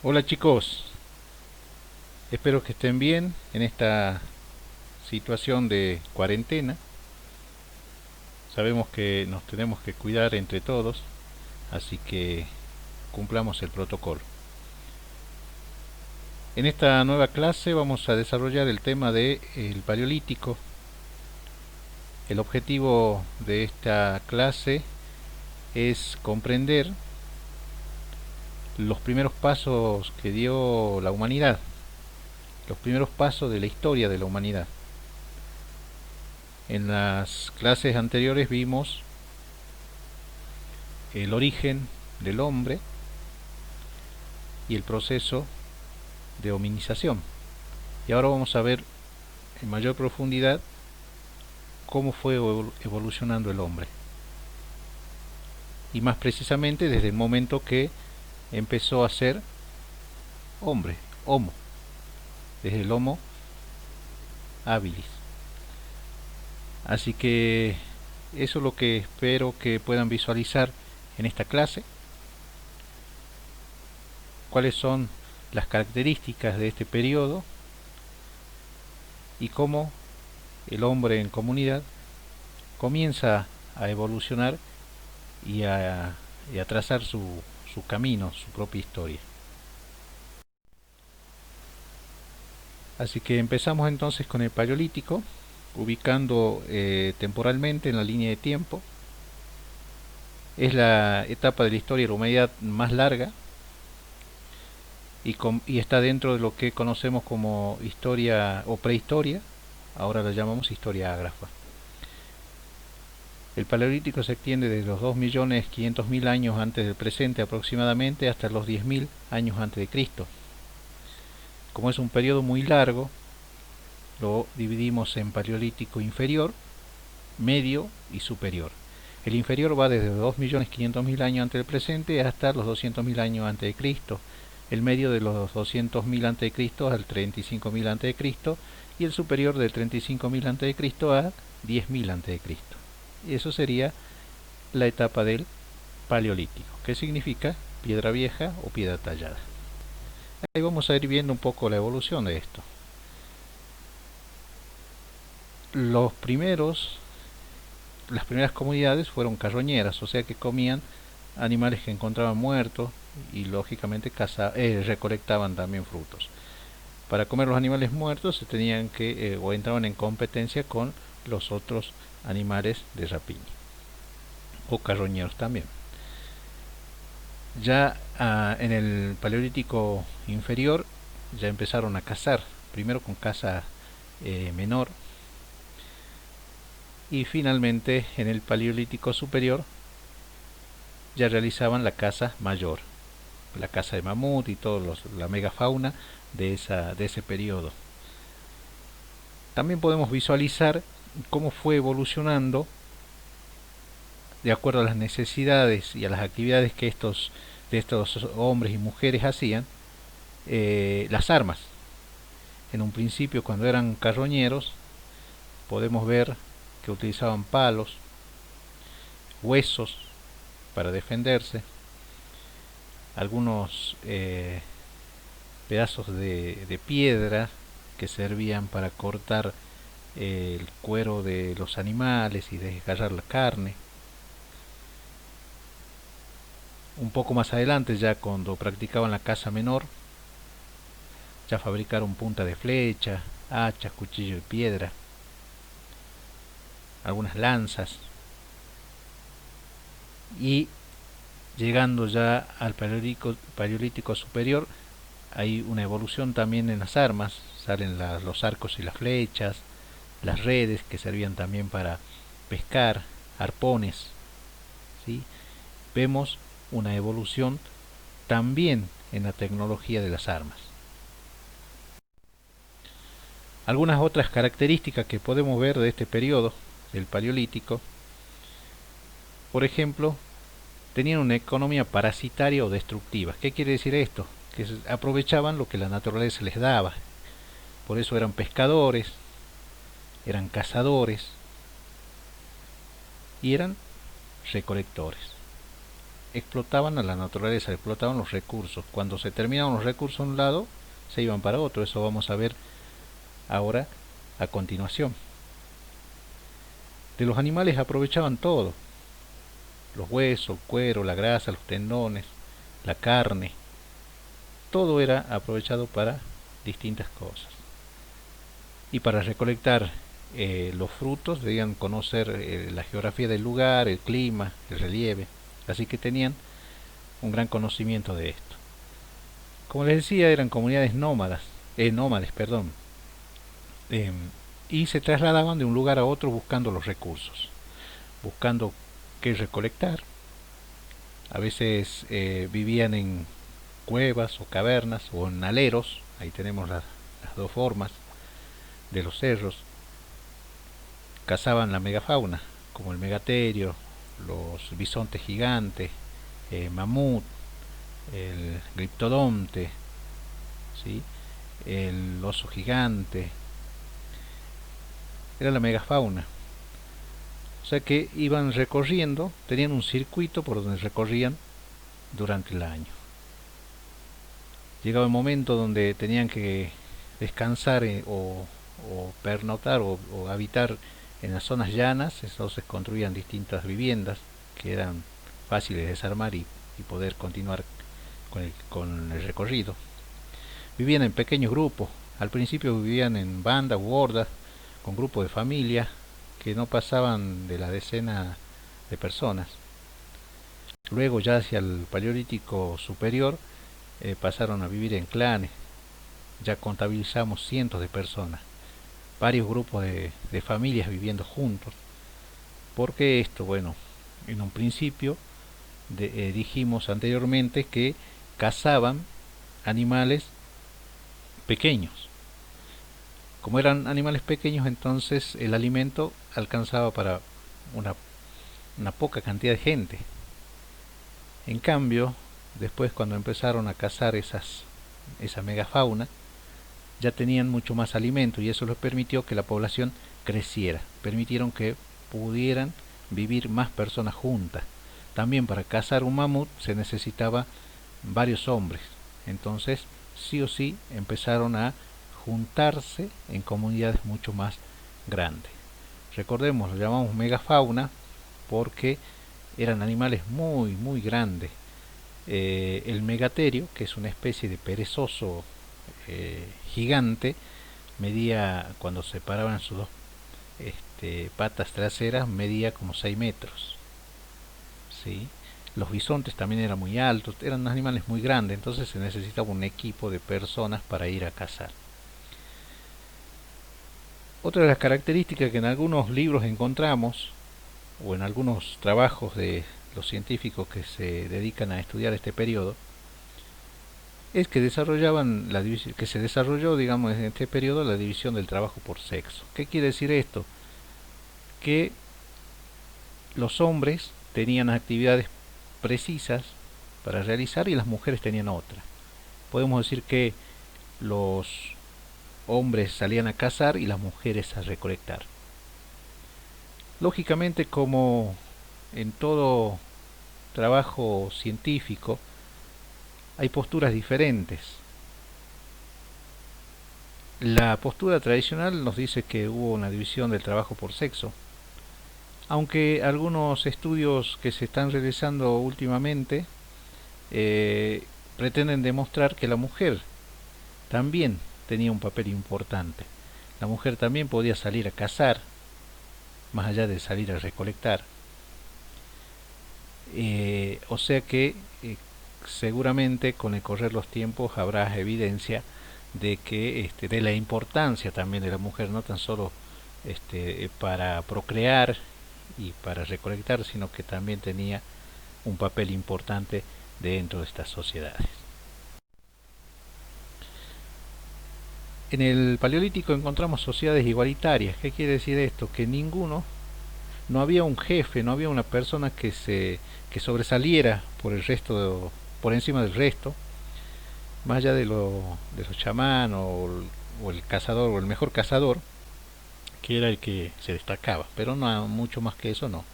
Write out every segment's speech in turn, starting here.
Hola chicos, espero que estén bien en esta situación de cuarentena. Sabemos que nos tenemos que cuidar entre todos, así que cumplamos el protocolo. En esta nueva clase vamos a desarrollar el tema del Paleolítico. El objetivo de esta clase es comprender los primeros pasos que dio la humanidad, los primeros pasos de la historia de la humanidad. En las clases anteriores vimos el origen del hombre y el proceso de hominización. Y ahora vamos a ver en mayor profundidad cómo fue evolucionando el hombre. Y más precisamente desde el momento que empezó a ser hombre, homo, desde el homo habilis. Así que eso es lo que espero que puedan visualizar en esta clase. Cuáles son las características de este periodo y cómo el hombre en comunidad comienza a evolucionar y a trazar su camino, su propia historia. Así que empezamos entonces con el Paleolítico, ubicando temporalmente en la línea de tiempo. Es la etapa de la historia de la humanidad más larga y está dentro de lo que conocemos como historia o prehistoria, ahora la llamamos historia ágrafa. El Paleolítico se extiende desde los 2.500.000 años antes del presente aproximadamente hasta los 10.000 años antes de Cristo. Como es un periodo muy largo, lo dividimos en Paleolítico inferior, medio y superior. El inferior va desde 2.500.000 años antes del presente hasta los 200.000 años antes de Cristo. El medio de los 200.000 antes de Cristo al 35.000 antes de Cristo y el superior del 35.000 antes de Cristo a 10.000 antes de Cristo. Y eso sería la etapa del Paleolítico, que significa piedra vieja o piedra tallada. Ahí vamos a ir viendo un poco la evolución de esto. Las primeras comunidades fueron carroñeras, o sea que comían animales que encontraban muertos y lógicamente recolectaban también frutos. Para comer los animales muertos se tenían que o entraban en competencia con los otros animales de rapiña o carroñeros también. Ya en el Paleolítico inferior ya empezaron a cazar, primero con caza menor, y finalmente en el Paleolítico superior ya realizaban la caza mayor, la caza de mamut y toda la megafauna de ese periodo. También podemos visualizar cómo fue evolucionando de acuerdo a las necesidades y a las actividades que de estos hombres y mujeres hacían, las armas. En un principio, cuando eran carroñeros, podemos ver que utilizaban palos, huesos para defenderse, algunos pedazos de piedra que servían para cortar el cuero de los animales y desgarrar la carne. Un poco más adelante, ya cuando practicaban la caza menor, ya fabricaron punta de flecha, hachas, cuchillo de piedra, algunas lanzas, y llegando ya al paleolítico superior hay una evolución también en las armas, salen los arcos y las flechas, las redes que servían también para pescar, arpones, ¿sí? Vemos una evolución también en la tecnología de las armas. Algunas otras características que podemos ver de este periodo del Paleolítico, por ejemplo, tenían una economía parasitaria o destructiva. ¿Qué quiere decir esto? Que aprovechaban lo que la naturaleza les daba. Por eso eran pescadores, eran cazadores y eran recolectores. explotaban a la naturaleza, explotaban los recursos. Cuando se terminaban los recursos a un lado, se iban para otro. Eso vamos a ver ahora a continuación. De los animales aprovechaban todo: los huesos, el cuero, la grasa, los tendones, la carne. Todo era aprovechado para distintas cosas. Y para recolectar los frutos debían conocer la geografía del lugar, el clima, el relieve. Así que tenían un gran conocimiento de esto. Como les decía, eran comunidades nómades, perdón, y se trasladaban de un lugar a otro buscando los recursos, buscando qué recolectar. A veces vivían en cuevas o cavernas o en aleros. Ahí tenemos las dos formas de los cerros. Cazaban la megafauna, como el megaterio, los bisontes gigantes, mamut, el gliptodonte, ¿sí? El oso gigante. Era la megafauna. O sea que iban recorriendo, tenían un circuito por donde recorrían durante el año. Llegaba el momento donde tenían que descansar o pernoctar o habitar en las zonas llanas. Entonces construían distintas viviendas que eran fáciles de desarmar y poder continuar con el recorrido. Vivían en pequeños grupos. Al principio vivían en bandas u hordas, con grupos de familia que no pasaban de la decena de personas. Luego, ya hacia el Paleolítico Superior, pasaron a vivir en clanes. Ya contabilizamos cientos de personas, varios grupos de familias viviendo juntos. ¿Por qué esto? Bueno, en un principio dijimos anteriormente que cazaban animales pequeños. Como eran animales pequeños, entonces el alimento alcanzaba para una poca cantidad de gente. En cambio, después, cuando empezaron a cazar esa megafauna, ya tenían mucho más alimento, y eso les permitió que la población creciera. Permitieron que pudieran vivir más personas juntas. También para cazar un mamut se necesitaba varios hombres. Entonces, sí o sí, empezaron a juntarse en comunidades mucho más grandes. Recordemos, lo llamamos megafauna porque eran animales muy grandes. El megaterio, que es una especie de perezoso gigante, medía, cuando se paraban sus dos patas traseras, medía como 6 metros. ¿Sí? Los bisontes también eran muy altos, eran animales muy grandes, entonces se necesitaba un equipo de personas para ir a cazar. Otra de las características que en algunos libros encontramos, o en algunos trabajos de los científicos que se dedican a estudiar este periodo, es que que se desarrolló, digamos, en este periodo la división del trabajo por sexo. ¿Qué quiere decir esto? Que los hombres tenían actividades precisas para realizar y las mujeres tenían otras. Podemos decir que los hombres salían a cazar y las mujeres a recolectar. Lógicamente, como en todo trabajo científico, hay posturas diferentes. La postura tradicional nos dice que hubo una división del trabajo por sexo, aunque algunos estudios que se están realizando últimamente pretenden demostrar que la mujer también tenía un papel importante. La mujer también podía salir a cazar, más allá de salir a recolectar. O sea que seguramente con el correr los tiempos habrá evidencia de que de la importancia también de la mujer, no tan solo para procrear y para recolectar, sino que también tenía un papel importante dentro de estas sociedades. En el Paleolítico encontramos sociedades igualitarias. ¿Qué quiere decir esto? Que no había un jefe, no había una persona que sobresaliera por encima del resto, más allá de los chamán o el cazador o el mejor cazador, que era el que se destacaba, pero no mucho más que eso no.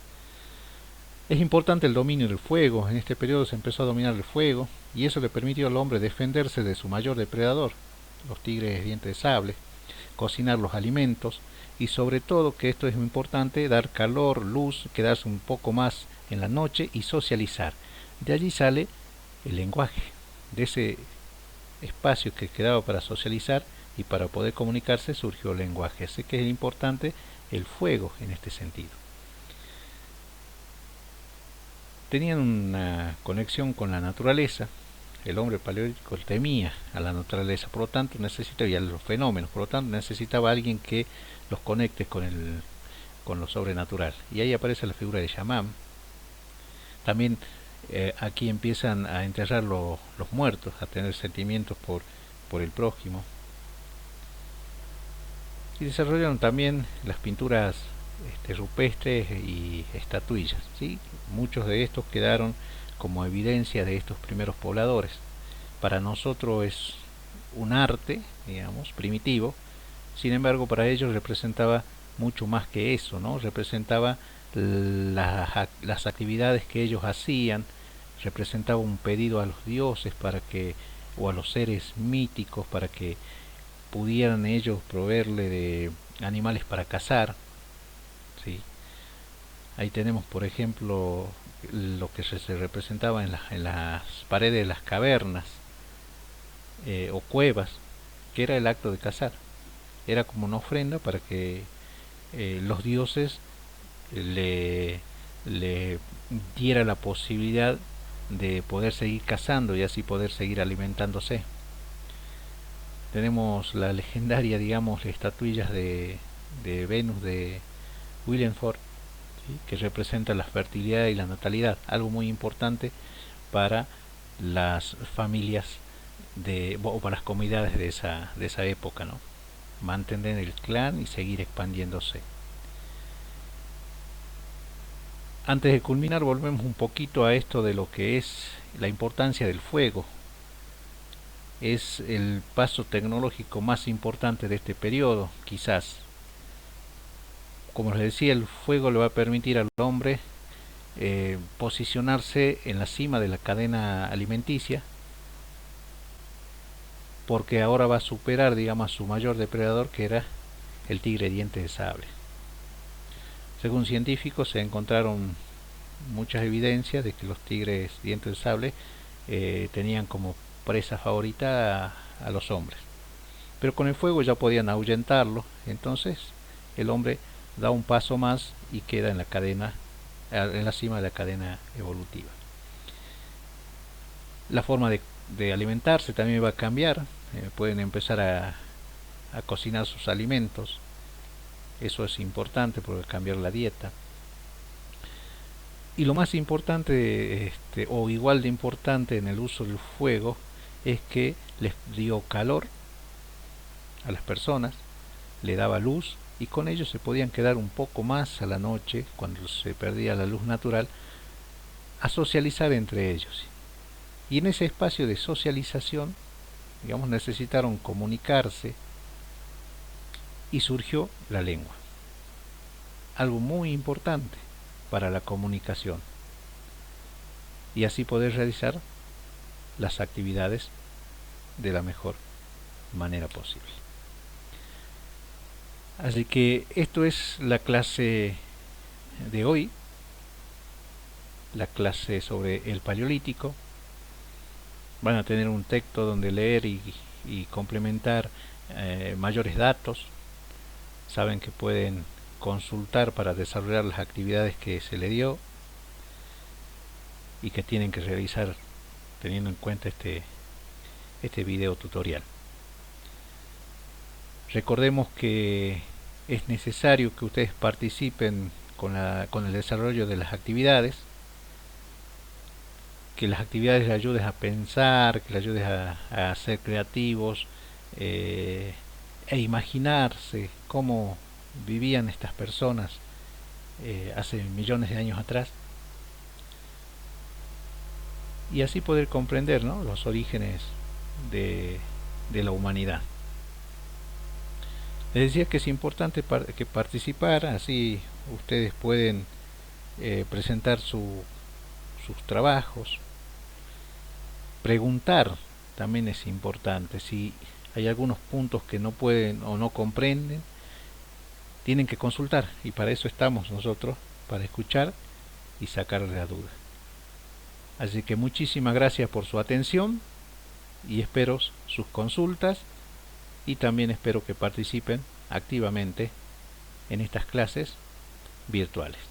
Es importante el dominio del fuego. En este periodo se empezó a dominar el fuego y eso le permitió al hombre defenderse de su mayor depredador, los tigres dientes de sable, cocinar los alimentos y sobre todo, que esto es muy importante, dar calor, luz, quedarse un poco más en la noche y socializar. De allí sale el lenguaje, de ese espacio que quedaba para socializar y para poder comunicarse surgió el lenguaje. Así que es importante el fuego en este sentido. Tenían una conexión con la naturaleza. El hombre paleolítico temía a la naturaleza, por lo tanto necesitaba, y a los fenómenos, por lo tanto necesitaba a alguien que los conecte con lo sobrenatural. Y ahí aparece la figura de chamán. También aquí empiezan a enterrar los muertos, a tener sentimientos por el prójimo. Y desarrollaron también las pinturas rupestres y estatuillas, ¿sí? Muchos de estos quedaron como evidencia de estos primeros pobladores. Para nosotros es un arte, digamos, primitivo, sin embargo para ellos representaba mucho más que eso, ¿no? Representaba las actividades que ellos hacían, representaba un pedido a los dioses para que, o a los seres míticos, para que pudieran ellos proveerle de animales para cazar, ¿sí? Ahí tenemos, por ejemplo, lo que se representaba en las paredes de las cavernas o cuevas, que era el acto de cazar. Era como una ofrenda para que los dioses le diera la posibilidad de poder seguir cazando y así poder seguir alimentándose. Tenemos la legendaria, digamos, estatuillas de Venus de Willenford, ¿sí? Que representa la fertilidad y la natalidad, algo muy importante para las familias o para las comunidades de esa época, ¿no? Mantener el clan y seguir expandiéndose. Antes de culminar, volvemos un poquito a esto de lo que es la importancia del fuego. Es el paso tecnológico más importante de este periodo, quizás. Como les decía, el fuego le va a permitir al hombre posicionarse en la cima de la cadena alimenticia, porque ahora va a superar, digamos, a su mayor depredador, que era el tigre diente de sable. Según científicos, se encontraron muchas evidencias de que los tigres dientes de sable tenían como presa favorita a los hombres, pero con el fuego ya podían ahuyentarlo. Entonces el hombre da un paso más y queda en la cadena, en la cima de la cadena evolutiva. La forma de alimentarse también va a cambiar. Pueden empezar a cocinar sus alimentos. Eso es importante porque cambiar la dieta. Y lo más importante, o igual de importante en el uso del fuego, es que les dio calor a las personas, le daba luz y con ello se podían quedar un poco más a la noche, cuando se perdía la luz natural, a socializar entre ellos. Y en ese espacio de socialización, digamos, necesitaron comunicarse y surgió la lengua. Algo muy importante para la comunicación. Y así poder realizar las actividades de la mejor manera posible. Así que esto es la clase de hoy, la clase sobre el Paleolítico. Van a tener un texto donde leer y complementar mayores datos. Saben que pueden consultar para desarrollar las actividades que se le dio y que tienen que realizar teniendo en cuenta este video tutorial. Recordemos que es necesario que ustedes participen con el desarrollo de las actividades, que las actividades les ayuden a pensar, que les ayuden a ser creativos e imaginarse cómo vivían estas personas hace millones de años atrás, y así poder comprender, ¿no?, los orígenes de la humanidad. Les decía que es importante que participar, así ustedes pueden presentar sus trabajos. Preguntar también es importante. Si hay algunos puntos que no pueden o no comprenden, tienen que consultar, y para eso estamos nosotros, para escuchar y sacarle la duda. Así que muchísimas gracias por su atención y espero sus consultas, y también espero que participen activamente en estas clases virtuales.